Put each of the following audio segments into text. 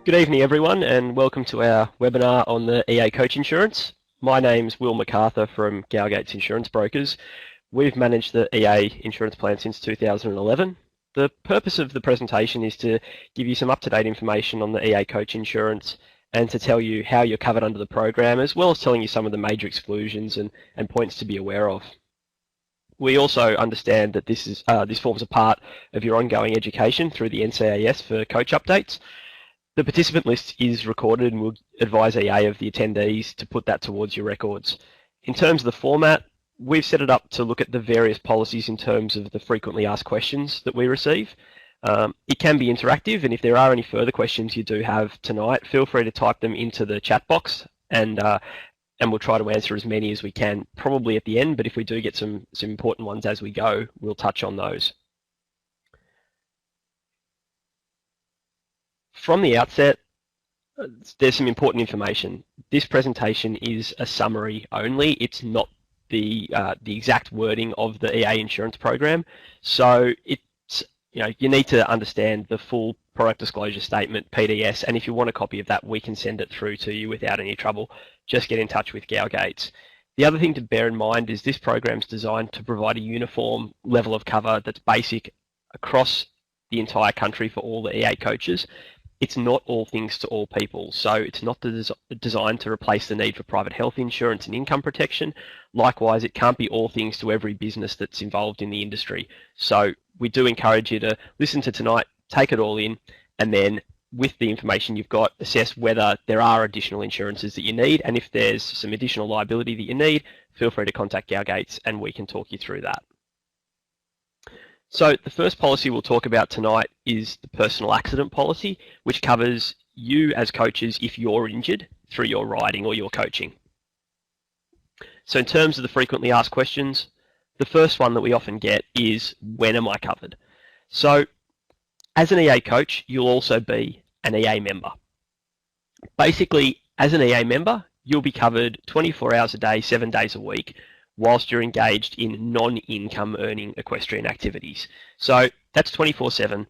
Good evening everyone and welcome to our webinar on the EA Coach Insurance. My name's MacArthur from Gow-Gates Insurance Brokers. We've managed the EA insurance plan since 2011. The purpose of the presentation is to give you some up-to-date information on the EA Coach Insurance and to tell you how you're covered under the program, as well as telling you some of the major exclusions and points to be aware of. We also understand that this forms a part of your ongoing education through the NCAS for coach updates. The participant list is recorded and we'll advise EA of the attendees to put that towards your records. In terms of the format, we've set it up to look at the various policies in terms of the frequently asked questions that we receive. It can be interactive, and if there are any further questions you do have tonight, feel free to type them into the chat box and we'll try to answer as many as we can, probably at the end, but if we do get some important ones as we go, we'll touch on those. From the outset, there's some important information. This presentation is a summary only. It's not the exact wording of the EA insurance program. So you need to understand the full product disclosure statement, PDS, and if you want a copy of that, we can send it through to you without any trouble. Just get in touch with Gow-Gates. The other thing to bear in mind is this program is designed to provide a uniform level of cover that's basic across the entire country for all the EA coaches. It's not all things to all people, so it's not designed to replace the need for private health insurance and income protection. Likewise, it can't be all things to every business that's involved in the industry. So we do encourage you to listen to tonight, take it all in, and then with the information you've got, assess whether there are additional insurances that you need, and if there's some additional liability that you need, feel free to contact Gow-Gates and we can talk you through that. So the first policy we'll talk about tonight is the personal accident policy, which covers you as coaches if you're injured through your riding or your coaching. So in terms of the frequently asked questions, the first one that we often get is, when am I covered? So as an EA coach, you'll also be an EA member. Basically, as an EA member, you'll be covered 24 hours a day, 7 days a week, whilst you're engaged in non-income earning equestrian activities. So that's 24/7.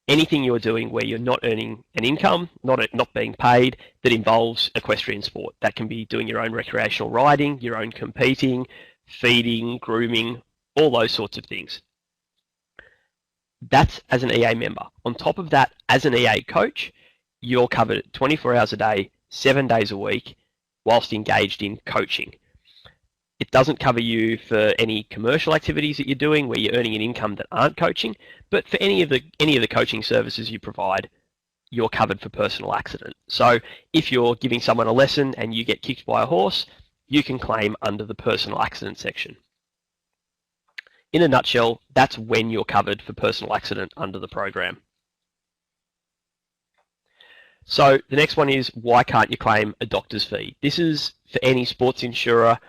Anything you're doing where you're not earning an income, not being paid, that involves equestrian sport. That can be doing your own recreational riding, your own competing, feeding, grooming, all those sorts of things. That's as an EA member. On top of that, as an EA coach, you're covered 24 hours a day, 7 days a week, whilst engaged in coaching. It doesn't cover you for any commercial activities that you're doing where you're earning an income that aren't coaching, but for any of the coaching services you provide, you're covered for personal accident. So if you're giving someone a lesson and you get kicked by a horse, you can claim under the personal accident section. In a nutshell, that's when you're covered for personal accident under the program. So the next one is, why can't you claim a doctor's fee? This is for any sports insurer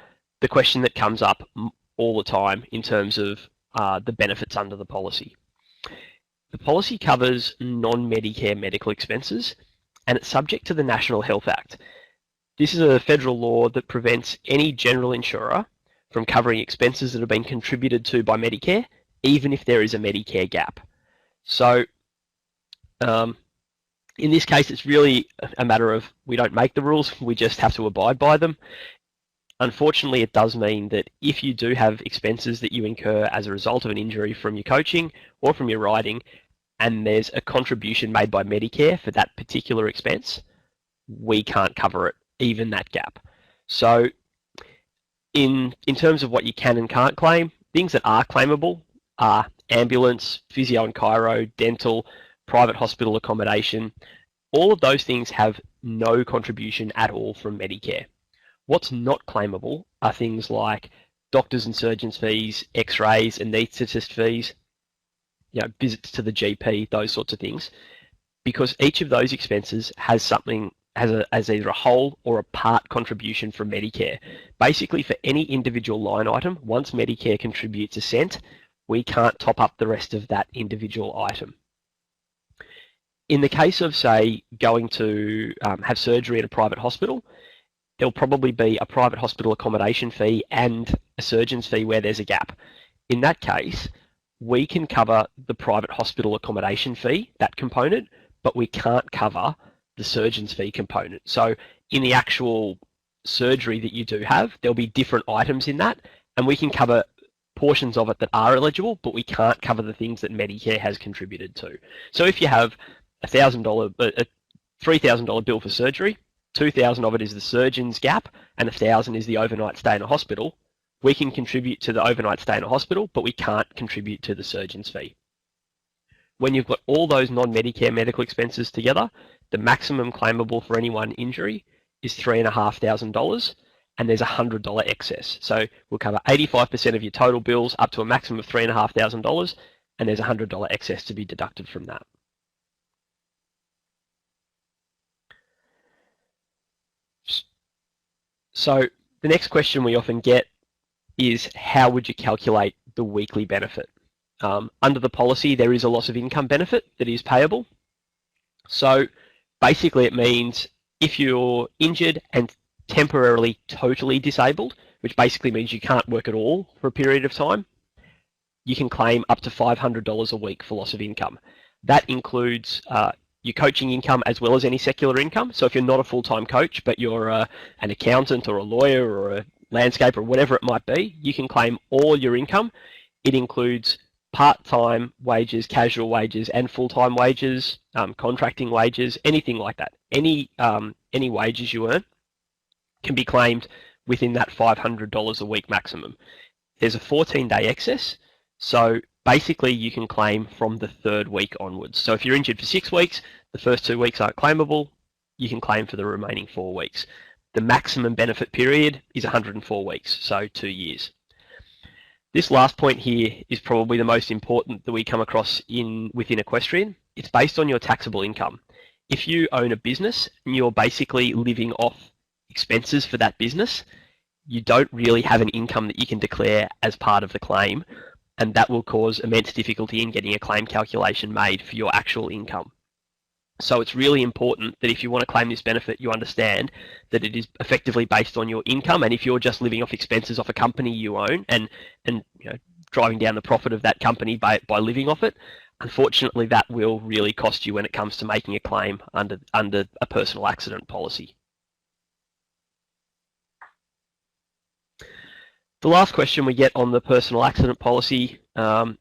the question that comes up all the time in terms of the benefits under the policy. The policy covers non-Medicare medical expenses and it's subject to the National Health Act. This is a federal law that prevents any general insurer from covering expenses that have been contributed to by Medicare, even if there is a Medicare gap. So in this case, it's really a matter of we don't make the rules, we just have to abide by them. Unfortunately, it does mean that if you do have expenses that you incur as a result of an injury from your coaching or from your riding, and there's a contribution made by Medicare for that particular expense, we can't cover it, even that gap. So in terms of what you can and can't claim, things that are claimable are ambulance, physio and chiro, dental, private hospital accommodation. All of those things have no contribution at all from Medicare. What's not claimable are things like doctors and surgeons fees, x-rays, anaesthetist fees, visits to the GP, those sorts of things, because each of those expenses has as either a whole or a part contribution from Medicare. Basically, for any individual line item, once Medicare contributes a cent, we can't top up the rest of that individual item. In the case of, say, going to have surgery at a private hospital, there'll probably be a private hospital accommodation fee and a surgeon's fee where there's a gap. In that case, we can cover the private hospital accommodation fee, that component, but we can't cover the surgeon's fee component. So in the actual surgery that you do have, there'll be different items in that, and we can cover portions of it that are eligible, but we can't cover the things that Medicare has contributed to. So if you have a $3,000 bill for surgery, 2,000 of it is the surgeon's gap, and 1,000 is the overnight stay in a hospital, we can contribute to the overnight stay in a hospital, but we can't contribute to the surgeon's fee. When you've got all those non-Medicare medical expenses together, the maximum claimable for any one injury is $3,500, and there's a $100 excess. So we'll cover 85% of your total bills up to a maximum of $3,500, and there's a $100 excess to be deducted from that. So the next question we often get is, how would you calculate the weekly benefit? Under the policy, there is a loss of income benefit that is payable. So basically it means if you're injured and temporarily totally disabled, which basically means you can't work at all for a period of time, you can claim up to $500 a week for loss of income. That includes your coaching income as well as any secular income. So if you're not a full-time coach, but you're an accountant or a lawyer or a landscaper or whatever it might be, you can claim all your income. It includes part-time wages, casual wages, and full-time wages, contracting wages, anything like that. Any wages you earn can be claimed within that $500 a week maximum. There's a 14-day excess, so basically you can claim from the 3rd week onwards. So if you're injured for 6 weeks, the first 2 weeks aren't claimable, you can claim for the remaining 4 weeks. The maximum benefit period is 104 weeks, so 2 years. This last point here is probably the most important that we come across within equestrian. It's based on your taxable income. If you own a business and you're basically living off expenses for that business, you don't really have an income that you can declare as part of the claim, and that will cause immense difficulty in getting a claim calculation made for your actual income. So it's really important that if you want to claim this benefit, you understand that it is effectively based on your income, and if you're just living off expenses off a company you own and driving down the profit of that company by living off it, unfortunately that will really cost you when it comes to making a claim under a personal accident policy. The last question we get on the personal accident policy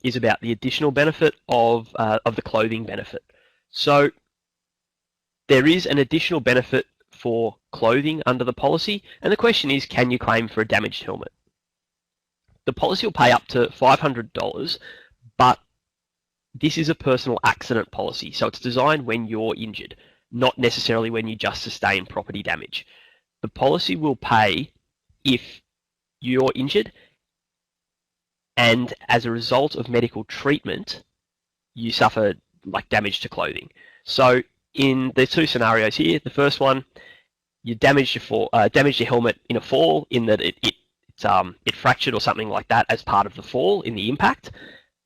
is about the additional benefit of the clothing benefit. So there is an additional benefit for clothing under the policy, and the question is, can you claim for a damaged helmet? The policy will pay up to $500, but this is a personal accident policy, so it's designed when you're injured, not necessarily when you just sustain property damage. The policy will pay if you're injured and as a result of medical treatment you suffer like damage to clothing. So in the 2 scenarios here, the first one, you damaged your helmet in a fall, in that it fractured or something like that as part of the fall in the impact.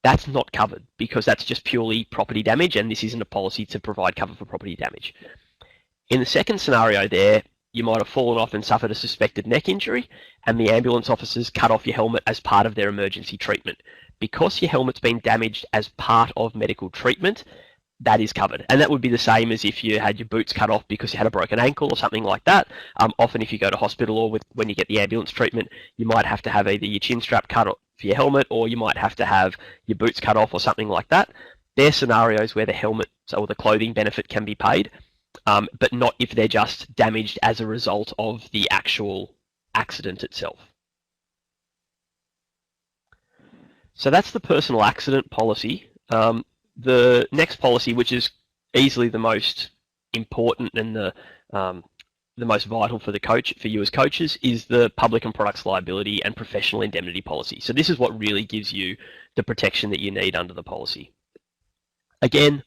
That's not covered because that's just purely property damage, and this isn't a policy to provide cover for property damage. In the second scenario there, you might have fallen off and suffered a suspected neck injury, and the ambulance officers cut off your helmet as part of their emergency treatment. Because your helmet's been damaged as part of medical treatment, that is covered. And that would be the same as if you had your boots cut off because you had a broken ankle or something like that. Often if you go to hospital or when you get the ambulance treatment, you might have to have either your chin strap cut off for your helmet, or you might have to have your boots cut off or something like that. They're scenarios where the helmet or the clothing benefit can be paid, but not if they're just damaged as a result of the actual accident itself. So that's the personal accident policy. The next policy, which is easily the most important and the most vital for you as coaches, is the public and products liability and professional indemnity policy. So this is what really gives you the protection that you need under the policy. Again,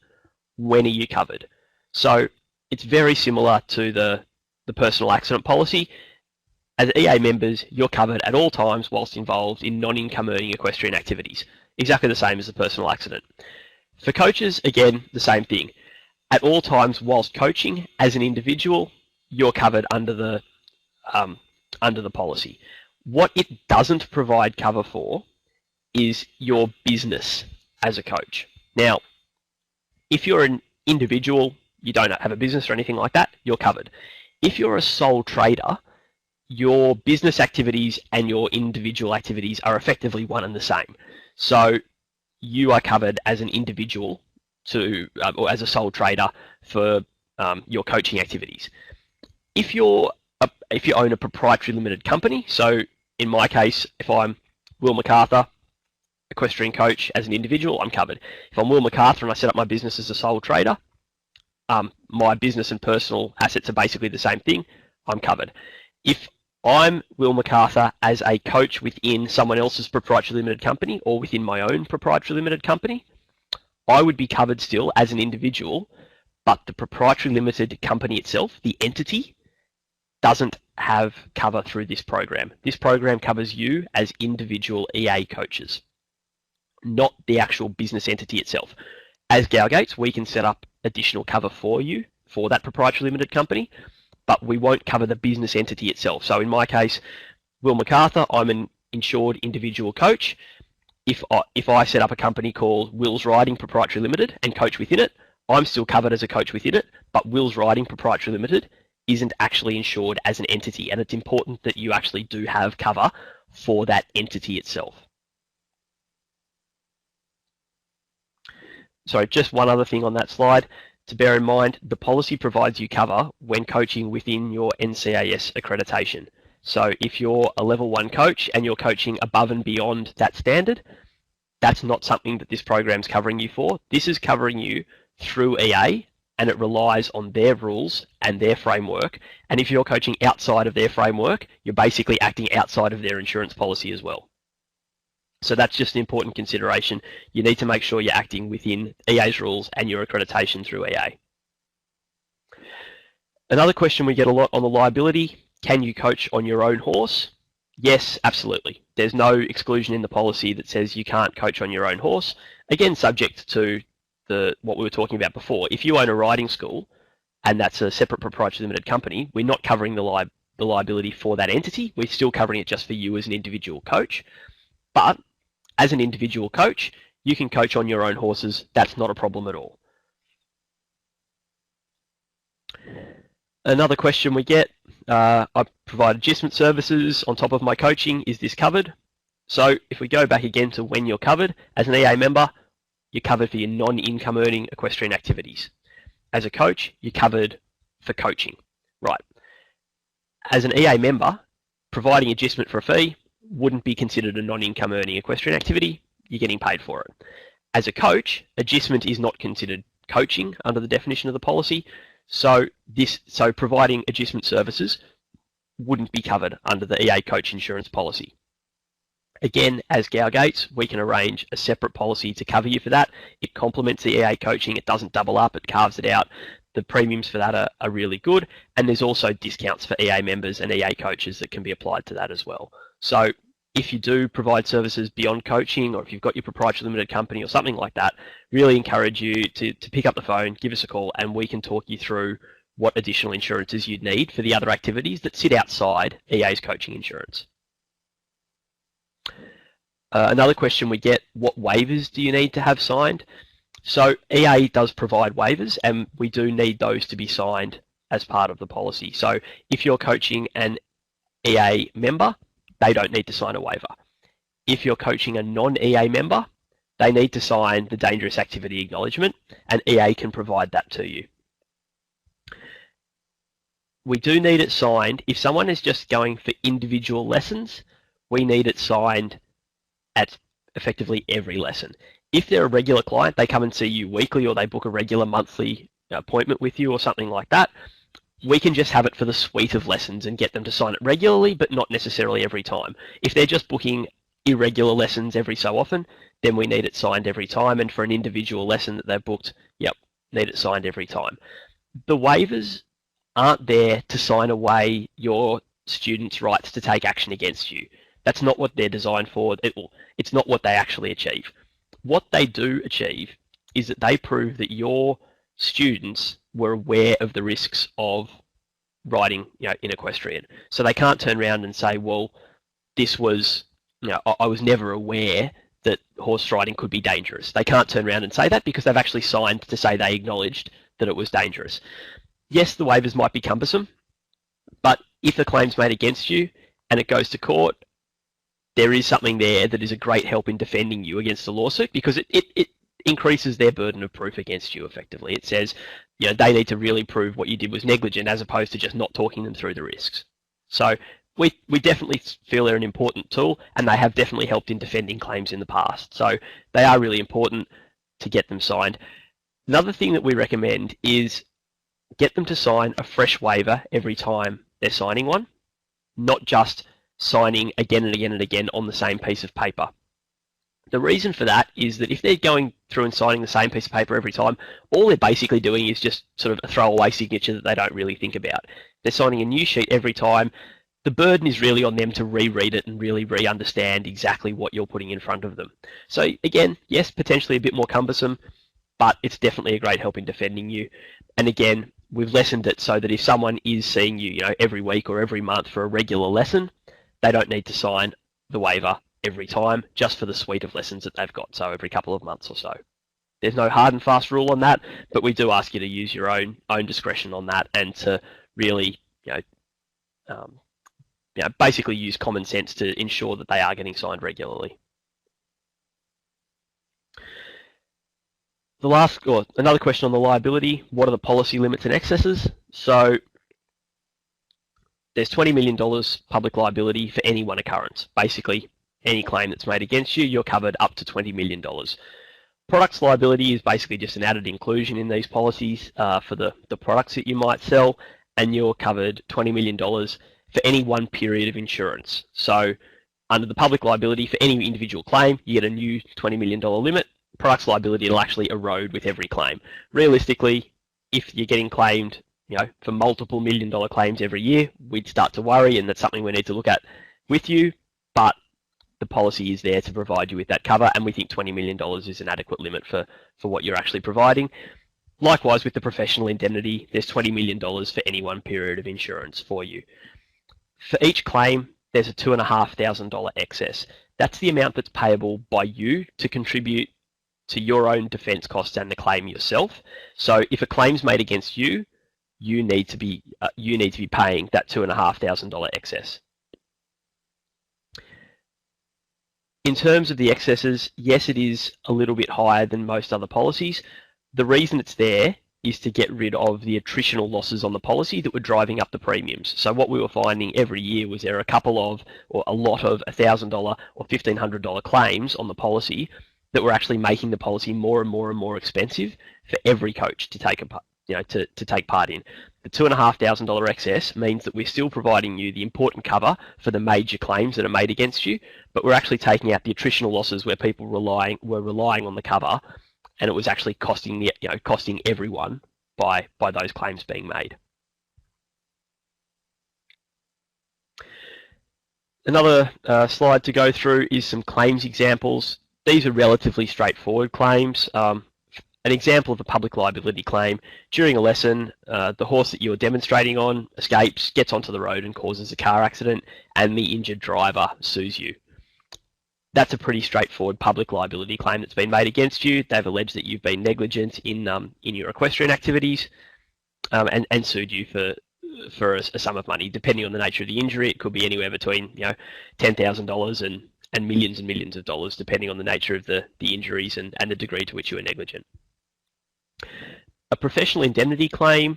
when are you covered? So it's very similar to the personal accident policy. As EA members, you're covered at all times whilst involved in non-income earning equestrian activities. Exactly the same as the personal accident. For coaches, again, the same thing. At all times whilst coaching as an individual, you're covered under the policy. What it doesn't provide cover for is your business as a coach. Now, if you're an individual you don't have a business or anything like that, you're covered. If you're a sole trader, your business activities and your individual activities are effectively one and the same. So you are covered as an individual or as a sole trader for your coaching activities. If you own a proprietary limited company, so in my case, if I'm Will MacArthur, equestrian coach as an individual, I'm covered. If I'm Will MacArthur and I set up my business as a sole trader, my business and personal assets are basically the same thing, I'm covered. If I'm Will MacArthur as a coach within someone else's proprietary limited company or within my own proprietary limited company, I would be covered still as an individual, but the proprietary limited company itself, the entity, doesn't have cover through this program. This program covers you as individual EA coaches, not the actual business entity itself. As Gow-Gates, we can set up additional cover for you for that proprietary limited company, but we won't cover the business entity itself. So in my case, Will MacArthur, I'm an insured individual coach. If I set up a company called Will's Riding Proprietary Limited and coach within it, I'm still covered as a coach within it, but Will's Riding Proprietary Limited isn't actually insured as an entity, and it's important that you actually do have cover for that entity itself. So just one other thing on that slide to bear in mind, the policy provides you cover when coaching within your NCAS accreditation. So if you're a level 1 coach and you're coaching above and beyond that standard, that's not something that this program's covering you for. This is covering you through EA, and it relies on their rules and their framework. And if you're coaching outside of their framework, you're basically acting outside of their insurance policy as well. So that's just an important consideration. You need to make sure you're acting within EA's rules and your accreditation through EA. Another question we get a lot on the liability, can you coach on your own horse? Yes, absolutely. There's no exclusion in the policy that says you can't coach on your own horse. Again, subject to what we were talking about before. If you own a riding school and that's a separate proprietary limited company, we're not covering the liability for that entity. We're still covering it just for you as an individual coach. But as an individual coach, you can coach on your own horses. That's not a problem at all. Another question we get, I provide adjustment services on top of my coaching. Is this covered? So if we go back again to when you're covered, as an EA member, you're covered for your non-income earning equestrian activities. As a coach, you're covered for coaching. Right. As an EA member, providing adjustment for a fee wouldn't be considered a non-income earning equestrian activity. You're getting paid for it. As a coach, adjustment is not considered coaching under the definition of the policy. So providing adjustment services wouldn't be covered under the EA Coach Insurance policy. Again, as Gow-Gates, we can arrange a separate policy to cover you for that. It complements the EA coaching. It doesn't double up. It carves it out. The premiums for that are really good. And there's also discounts for EA members and EA coaches that can be applied to that as well. So if you do provide services beyond coaching, or if you've got your proprietary limited company or something like that, really encourage you to pick up the phone, give us a call, and we can talk you through what additional insurances you'd need for the other activities that sit outside EA's coaching insurance. Another question we get, what waivers do you need to have signed? So EA does provide waivers, and we do need those to be signed as part of the policy. So if you're coaching an EA member, they don't need to sign a waiver. If you're coaching a non-EA member, they need to sign the dangerous activity acknowledgement, and EA can provide that to you. We do need it signed. If someone is just going for individual lessons, we need it signed at effectively every lesson. If they're a regular client, they come and see you weekly, or they book a regular monthly appointment with you or something like that, we can just have it for the suite of lessons and get them to sign it regularly, but not necessarily every time. If they're just booking irregular lessons every so often, then we need it signed every time. And for an individual lesson that they've booked, yep, need it signed every time. The waivers aren't there to sign away your students' rights to take action against you. That's not what they're designed for. It's not what they actually achieve. What they do achieve is that they prove that your students were aware of the risks of riding, in equestrian. So they can't turn around and say, well, this was, I was never aware that horse riding could be dangerous. They can't turn around and say that because they've actually signed to say they acknowledged that it was dangerous. Yes, the waivers might be cumbersome, but if the claim's made against you and it goes to court, there is something there that is a great help in defending you against a lawsuit, because it increases their burden of proof against you effectively. It says, you know, they need to really prove what you did was negligent, as opposed to just not talking them through the risks. So we definitely feel they're an important tool, and they have definitely helped in defending claims in the past. So they are really important to get them signed. Another thing that we recommend is get them to sign a fresh waiver every time they're signing one, not just signing again and again and again on the same piece of paper. The reason for that is that if they're going through and signing the same piece of paper every time, all they're basically doing is just sort of a throwaway signature that they don't really think about. They're signing a new sheet every time. The burden is really on them to reread it and really re-understand exactly what you're putting in front of them. So again, yes, potentially a bit more cumbersome, but it's definitely a great help in defending you. And again, we've lessened it so that if someone is seeing you, you know, every week or every month for a regular lesson, they don't need to sign the waiver every time, just for the suite of lessons that they've got, so every couple of months or so. There's no hard and fast rule on that, but we do ask you to use your own discretion on that, and to really, basically use common sense to ensure that they are getting signed regularly. Another question on the liability: what are the policy limits and excesses? So there's $20 million public liability for any one occurrence. Basically, any claim that's made against you, you're covered up to $20 million. Products liability is basically just an added inclusion in these policies for the products that you might sell, and you're covered $20 million for any one period of insurance. So under the public liability, for any individual claim, you get a new $20 million limit. Products liability will actually erode with every claim. Realistically, if you're getting claimed, you know, for multiple $1 million claims every year, we'd start to worry, and that's something we need to look at with you. But the policy is there to provide you with that cover, and we think $20 million is an adequate limit for what you're actually providing. Likewise, with the professional indemnity, there's $20 million for any one period of insurance for you. For each claim, there's a $2,500 excess. That's the amount that's payable by you to contribute to your own defence costs and the claim yourself. So if a claim's made against you, you need to be paying that $2,500 excess. In terms of the excesses, yes, it is a little bit higher than most other policies. The reason it's there is to get rid of the attritional losses on the policy that were driving up the premiums. So what we were finding every year was there are a lot of $1,000 or $1,500 claims on the policy that were actually making the policy more and more and more expensive for every coach to take part in. The $2,500 excess means that we're still providing you the important cover for the major claims that are made against you, but we're actually taking out the attritional losses where people were relying on the cover, and it was actually costing everyone by those claims being made. Another slide to go through is some claims examples. These are relatively straightforward claims. An example of a public liability claim: during a lesson, the horse that you're demonstrating on escapes, gets onto the road and causes a car accident, and the injured driver sues you. That's a pretty straightforward public liability claim that's been made against you. They've alleged that you've been negligent in your equestrian activities, and sued you for a sum of money. Depending on the nature of the injury, it could be anywhere between $10,000 and millions of dollars, depending on the nature of the injuries and the degree to which you were negligent. A professional indemnity claim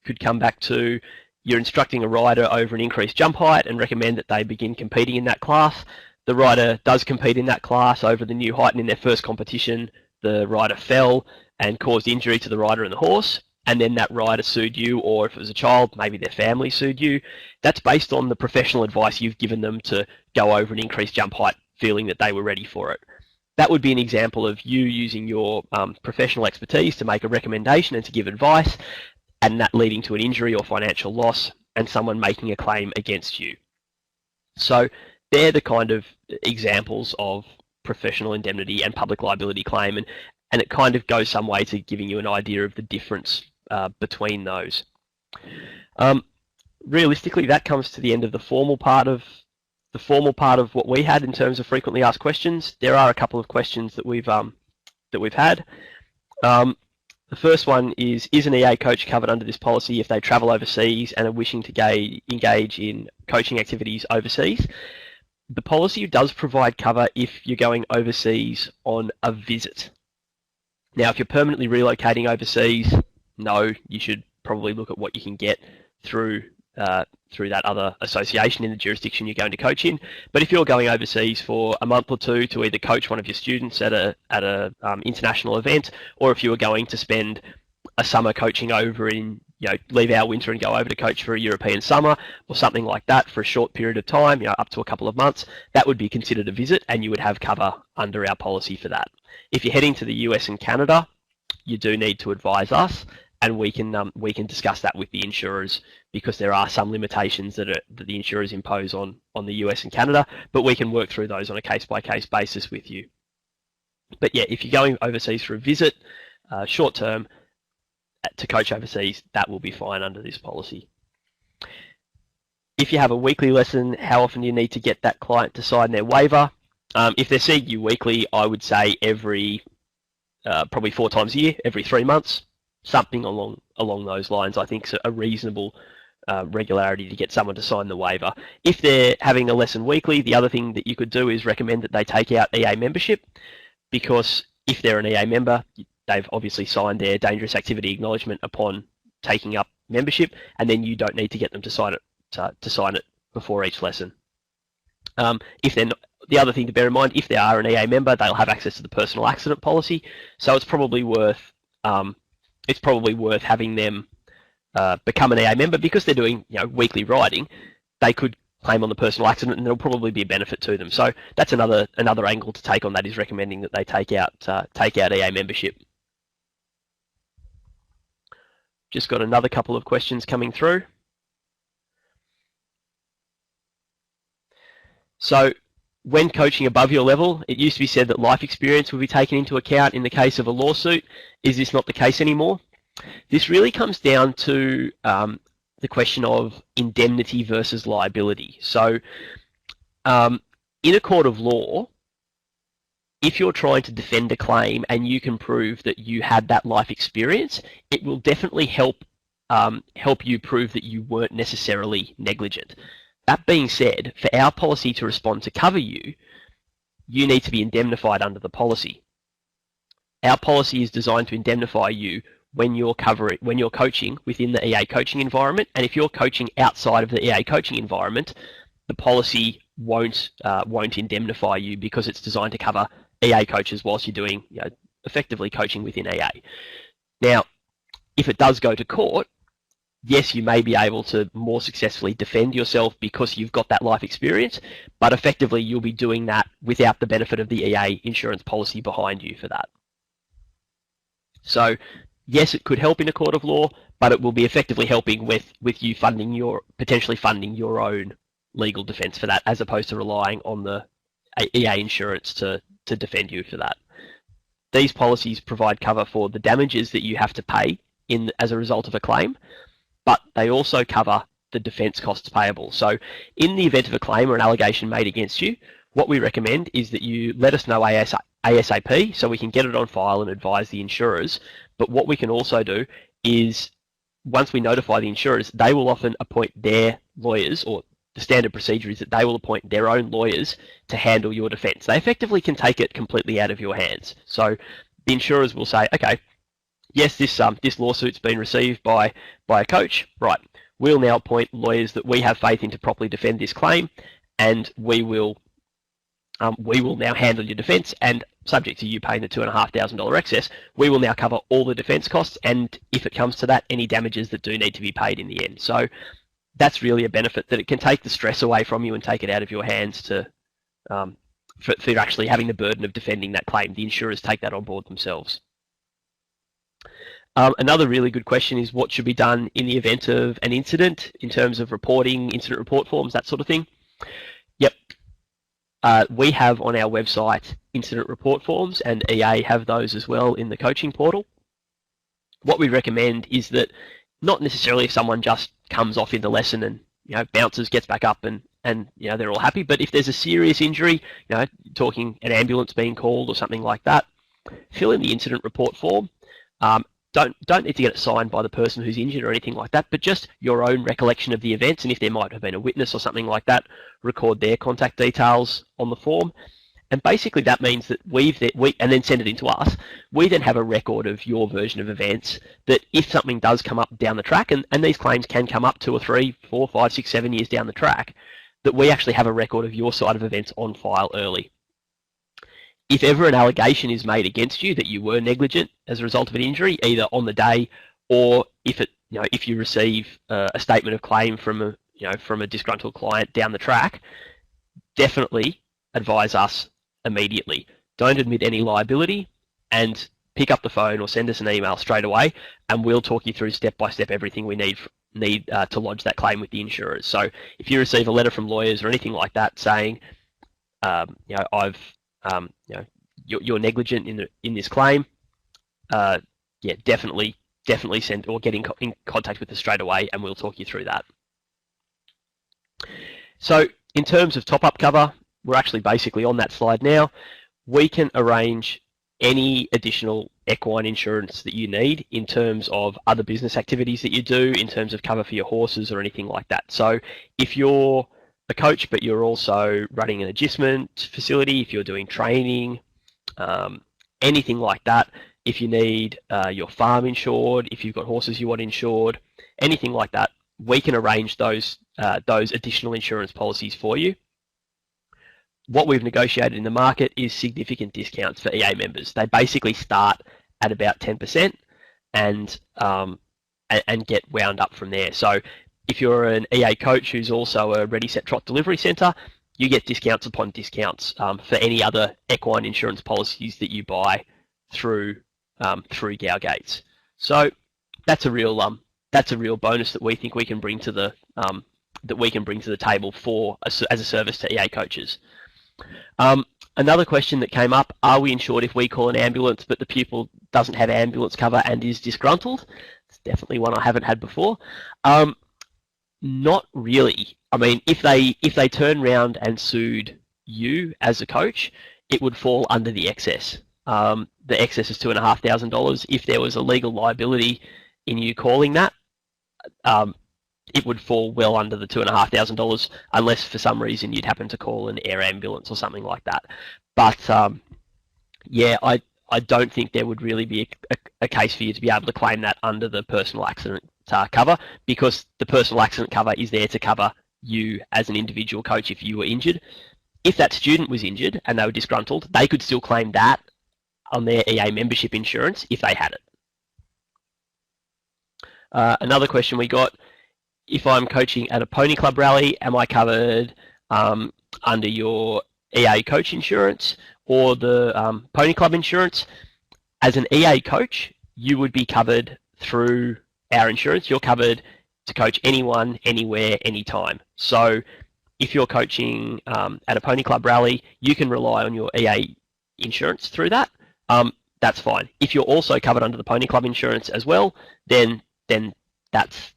could come back to you're instructing a rider over an increased jump height and recommend that they begin competing in that class. The rider does compete in that class over the new height, and in their first competition, the rider fell and caused injury to the rider and the horse, and then that rider sued you, or if it was a child, maybe their family sued you. That's based on the professional advice you've given them to go over an increased jump height, feeling that they were ready for it. That would be an example of you using your professional expertise to make a recommendation and to give advice, and that leading to an injury or financial loss, and someone making a claim against you. So they're the kind of examples of professional indemnity and public liability claim, and it kind of goes some way to giving you an idea of the difference between those. Realistically, that comes to the end of the formal part of what we had in terms of frequently asked questions. There are a couple of questions that we've had. The The first one is an EA coach covered under this policy if they travel overseas and are wishing to engage in coaching activities overseas? The policy does provide cover if you're going overseas on a visit. Now, if you're permanently relocating overseas, no, you should probably look at what you can get through that other association in the jurisdiction you're going to coach in. But if you're going overseas for a month or two to either coach one of your students at a international event, or if you were going to spend a summer coaching over in, leave our winter and go over to coach for a European summer or something like that for a short period of time, up to a couple of months, that would be considered a visit and you would have cover under our policy for that. If you're heading to the US and Canada, you do need to advise us, and we can discuss that with the insurers, because there are some limitations that the insurers impose on the US and Canada, but we can work through those on a case-by-case basis with you. But yeah, if you're going overseas for a visit, short term, to coach overseas, that will be fine under this policy. If you have a weekly lesson, how often do you need to get that client to sign their waiver? If they're seeing you weekly, I would say every probably 4 times a year, every 3 months, something along those lines. I think is a reasonable regularity to get someone to sign the waiver. If they're having a lesson weekly, the other thing that you could do is recommend that they take out EA membership, because if they're an EA member, they've obviously signed their dangerous activity acknowledgement upon taking up membership, and then you don't need to get them to sign it before each lesson. If they're not, the other thing to bear in mind, if they are an EA member, they'll have access to the personal accident policy, so it's probably worth having them become an EA member, because they're doing weekly riding. They could claim on the personal accident, and there'll probably be a benefit to them. So that's another angle to take on that, is recommending that they take out EA membership. Just got another couple of questions coming through. So when coaching above your level, it used to be said that life experience would be taken into account in the case of a lawsuit. Is this not the case anymore? This really comes down to the question of indemnity versus liability. So in a court of law, if you're trying to defend a claim and you can prove that you had that life experience, it will definitely help you prove that you weren't necessarily negligent. That being said, for our policy to respond to cover you, you need to be indemnified under the policy. Our policy is designed to indemnify you when you're coaching within the EA coaching environment, and if you're coaching outside of the EA coaching environment, the policy won't indemnify you, because it's designed to cover EA coaches whilst you're doing effectively coaching within EA. Now, if it does go to court, yes, you may be able to more successfully defend yourself because you've got that life experience, but effectively you'll be doing that without the benefit of the EA insurance policy behind you for that. So yes, it could help in a court of law, but it will be effectively helping with you potentially funding your own legal defense for that, as opposed to relying on the EA insurance to defend you for that. These policies provide cover for the damages that you have to pay as a result of a claim, but they also cover the defence costs payable. So in the event of a claim or an allegation made against you, what we recommend is that you let us know ASAP, so we can get it on file and advise the insurers. But what we can also do is, once we notify the insurers, they will often appoint their lawyers, or the standard procedure is that they will appoint their own lawyers to handle your defence. They effectively can take it completely out of your hands. So the insurers will say, okay, yes, this lawsuit's been received by a coach. Right, we'll now appoint lawyers that we have faith in to properly defend this claim, and we will now handle your defence, and subject to you paying the $2,500 excess, we will now cover all the defence costs, and if it comes to that, any damages that do need to be paid in the end. So that's really a benefit, that it can take the stress away from you and take it out of your hands for actually having the burden of defending that claim. The insurers take that on board themselves. Another really good question is, what should be done in the event of an incident in terms of reporting, incident report forms, that sort of thing? Yep. We have on our website incident report forms, and EA have those as well in the coaching portal. What we recommend is that, not necessarily if someone just comes off in the lesson and bounces, gets back up, and they're all happy, but if there's a serious injury, talking an ambulance being called or something like that, fill in the incident report form. don't need to get it signed by the person who's injured or anything like that, but just your own recollection of the events, and if there might have been a witness or something like that, record their contact details on the form. And basically that means that and then send it in to us. We then have a record of your version of events that if something does come up down the track, and these claims can come up 2 or 3, 4, 5, 6, 7 years down the track, that we actually have a record of your side of events on file early. If ever an allegation is made against you that you were negligent as a result of an injury, either on the day or if you receive a statement of claim from a disgruntled client down the track, definitely advise us immediately. Don't admit any liability, and pick up the phone or send us an email straight away, and we'll talk you through step by step everything we need to lodge that claim with the insurers. So if you receive a letter from lawyers or anything like that saying, you're negligent in this claim, definitely send or get in contact with us straight away, and we'll talk you through that. So in terms of top-up cover, we're actually basically on that slide now. We can arrange any additional equine insurance that you need in terms of other business activities that you do, in terms of cover for your horses or anything like that. So if you're a coach but you're also running an agistment facility, if you're doing training, anything like that, if you need your farm insured, if you've got horses you want insured, anything like that, we can arrange those additional insurance policies for you. What we've negotiated in the market is significant discounts for EA members. They basically start at about 10% and get wound up from there. So if you're an EA coach who's also a Ready Set Trot delivery centre, you get discounts upon discounts for any other equine insurance policies that you buy through Gow-Gates. So that's a real bonus that we think we can bring to the table for as a service to EA coaches. Another question that came up: are we insured if we call an ambulance but the pupil doesn't have ambulance cover and is disgruntled? It's definitely one I haven't had before. Not really. I mean, if they turn around and sued you as a coach, it would fall under the excess. The excess is $2,500. If there was a legal liability in you calling that, it would fall well under the $2,500, unless for some reason you'd happen to call an air ambulance or something like that. But I don't think there would really be a case for you to be able to claim that under the personal accident cover, because the personal accident cover is there to cover you as an individual coach if you were injured. If that student was injured and they were disgruntled, they could still claim that on their EA membership insurance if they had it. Another question we got: if I'm coaching at a pony club rally, am I covered under your EA coach insurance or the pony club insurance? As an EA coach, you would be covered through our insurance. You're covered to coach anyone, anywhere, anytime. So if you're coaching at a pony club rally, you can rely on your EA insurance through that. That's fine. If you're also covered under the pony club insurance as well, then that's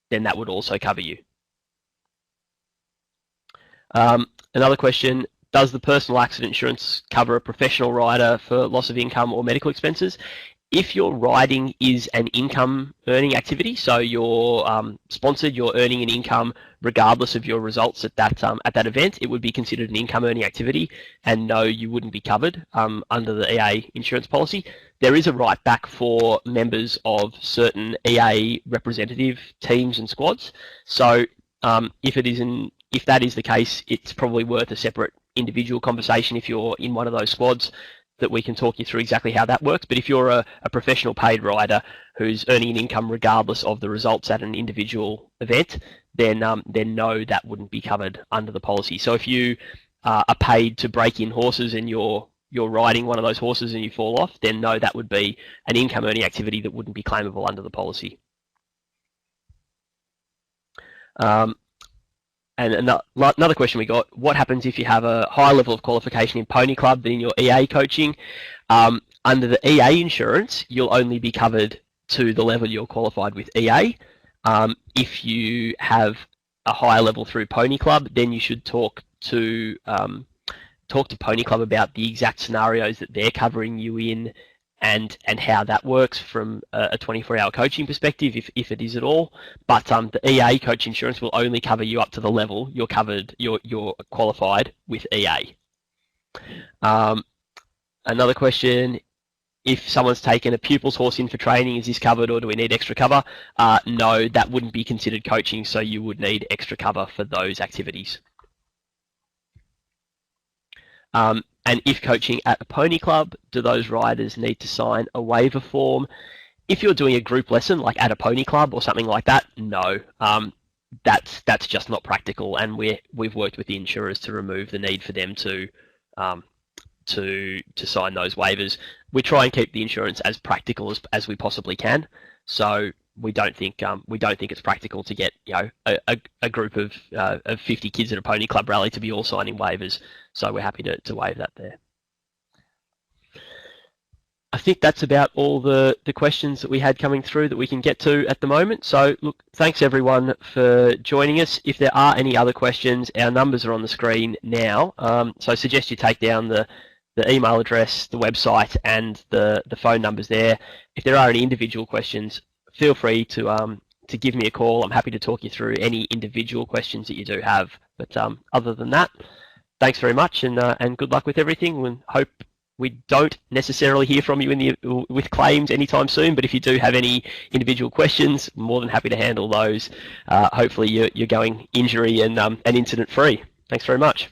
then that would also cover you. Another question: does the personal accident insurance cover a professional rider for loss of income or medical expenses? If your riding is an income earning activity, so you're sponsored, you're earning an income regardless of your results at that event, it would be considered an income earning activity, and no, you wouldn't be covered under the EA insurance policy. There is a right back for members of certain EA representative teams and squads. So if that is the case, it's probably worth a separate individual conversation if you're in one of those squads, that we can talk you through exactly how that works. But if you're a professional paid rider who's earning an income regardless of the results at an individual event, then no, that wouldn't be covered under the policy. So if you are paid to break in horses and you're riding one of those horses and you fall off, then no, that would be an income earning activity that wouldn't be claimable under the policy. And another question we got: what happens if you have a higher level of qualification in pony club than in your EA coaching? Under the EA insurance, you'll only be covered to the level you're qualified with EA. If you have a higher level through pony club, then you should talk to pony club about the exact scenarios that they're covering you in and how that works from a 24-hour coaching perspective, if it is at all. But the EA coach insurance will only cover you up to the level you're covered, you're qualified with EA. Another question: if someone's taken a pupil's horse in for training, is this covered, or do we need extra cover? No, that wouldn't be considered coaching, so you would need extra cover for those activities. And if coaching at a pony club, do those riders need to sign a waiver form? If you're doing a group lesson, like at a pony club or something like that, no. That's just not practical, and we've worked with the insurers to remove the need for them to sign those waivers. We try and keep the insurance as practical as we possibly can. So we don't think it's practical to get a group of 50 kids at a pony club rally to be all signing waivers. So we're happy to waive that there. I think that's about all the questions that we had coming through that we can get to at the moment. So look, thanks everyone for joining us. If there are any other questions, our numbers are on the screen now. So I suggest you take down the email address, the website, and the phone numbers there. If there are any individual questions, feel free to give me a call. I'm happy to talk you through any individual questions that you do have. But other than that, thanks very much, and good luck with everything. We hope we don't necessarily hear from you with claims anytime soon, but if you do have any individual questions, I'm more than happy to handle those. Hopefully you're going injury and incident free. Thanks very much.